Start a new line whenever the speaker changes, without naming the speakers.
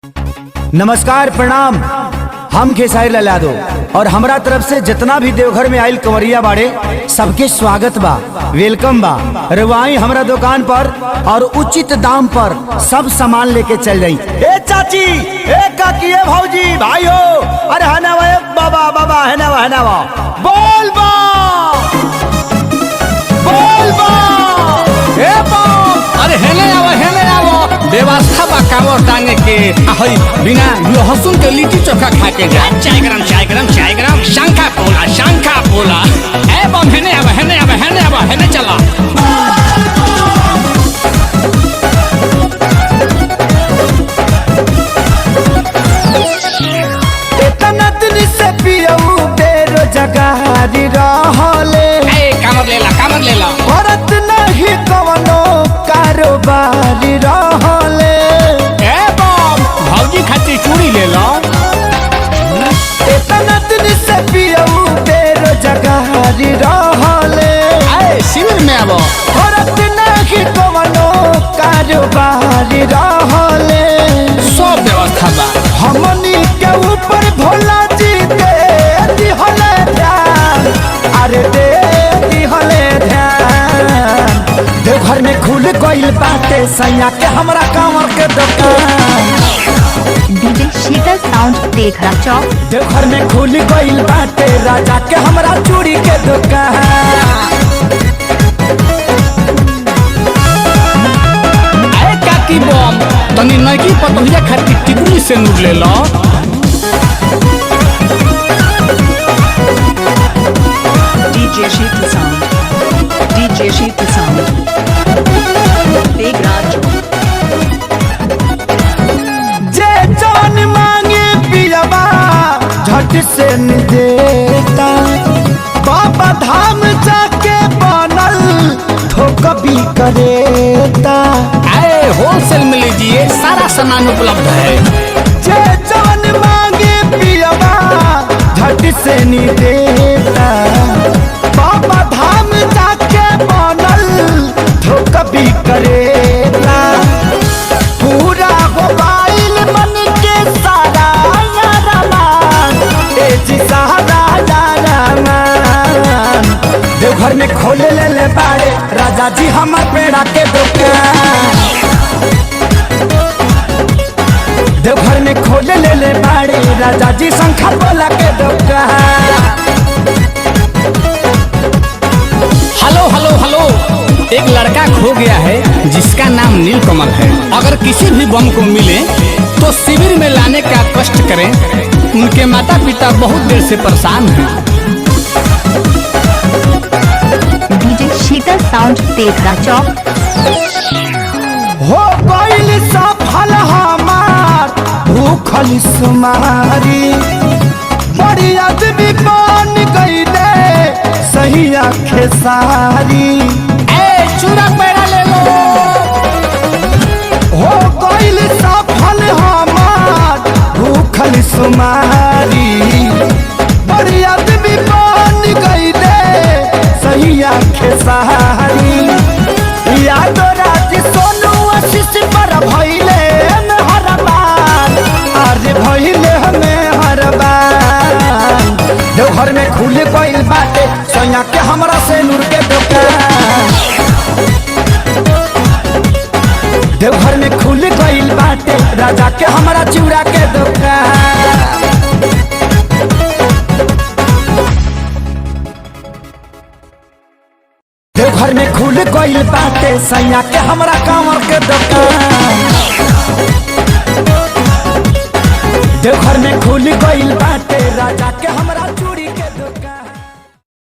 नमस्कार प्रणाम। हम खेसारी लाल यादव और हमरा तरफ से जितना भी देवघर में आयल कंवरिया बाड़े सबके स्वागत बा, वेलकम बा। रवाई हमरा दुकान पर और उचित दाम पर सब सामान लेके चल जाई। ए चाची, ए काकी, ए भौजी, भाइयों, अरे हनावा बाबा बाबा हनावा बोल बा बोल बा
ए बा अरे हेले आवो व्यवस्था बा कावर टांगे के हई बिना लहसुन के लिट्टी चोखा खा के जा। चाय गरम शंखा पोला ए बम हेने आवा हेने चला।
इतना दिन से पियऊ बेरोजगारी रहले,
कामर लेला
औरत नहीं कवनो कारोबारी रहले।
ए बम भौजी खातिर चूड़ी ले लो।
इतना दिन से पियऊ बेरोजगारी रहले,
ए शिविर में आवो
औरत नहीं कवनो कारोबारी रहले।
सब व्यवस्था बा
हमनी के ऊपर भोला जी दे दिहले ध्यान, अरे दे दिहले ध्यान। देवघर में खुल गइल बाटे सैया के हमरा कांवर के दुकान।
डीजे शीतल साउंड तेघरा चौक।
देवघर में खुल गइल बाटे राजा के हमरा चूड़ी के दुकान।
ए काकी बम तनी नकी पतोहिया खातिर टिकुली से नूर ले लो।
DJ Sheet Sound. Big Raj.
जे जान मांगे पियबा झट से न देता, बाबा धाम जाके बनल ठोकबी करेता।
अरे होलसेल में लीजिए, सारा सामान उपलब्ध है।
जे जान मांगे पियबा झट से न देता, बाबा धाम जाके बनल ठोकबी करेता। पूरा मोबाइल मन के सारा यारामान, ए जी सारा यारामान। देवघर में खोल ले बाड़े राजा जी हमर पेड़ा के दुकान। देवघर में खोल ले बाड़े राजा जी शंखा पोला के दुकान।
हेलो एक लड़का खो गया है जिसका नाम नीलकमल है। अगर किसी भी बम को मिले तो शिविर में लाने का कष्ट करें। उनके माता पिता बहुत देर से परेशान हैं।
डीजे शीतल साउंड तेघरा चौक।
हो गइल सफल हमार भूखल सुमारी, बड़ी आदमी बन गइले सही आखे सारी।
ए चूड़ा पेड़ा ले लो।
हो गइल सफल हमार भूखल सुमारी, बड़ी आदमी बन गइले सही आखे सारी। यादो रात सोनू आशीष पर भइले में हरबान, अरे भइले हमें हरबान। देवघर में खुल गइल बाटे सैया के हमरा से नूर के दुकान। देवघर में खुल गइल बाटे राजा के हमरा चूड़ा के दुकान। देवघर में खुल गइल बाटे सैया के हमरा कांवर के दुकान। देवघर में खुल गइल बाटे राजा के हमरा चूड़ी के दुकान।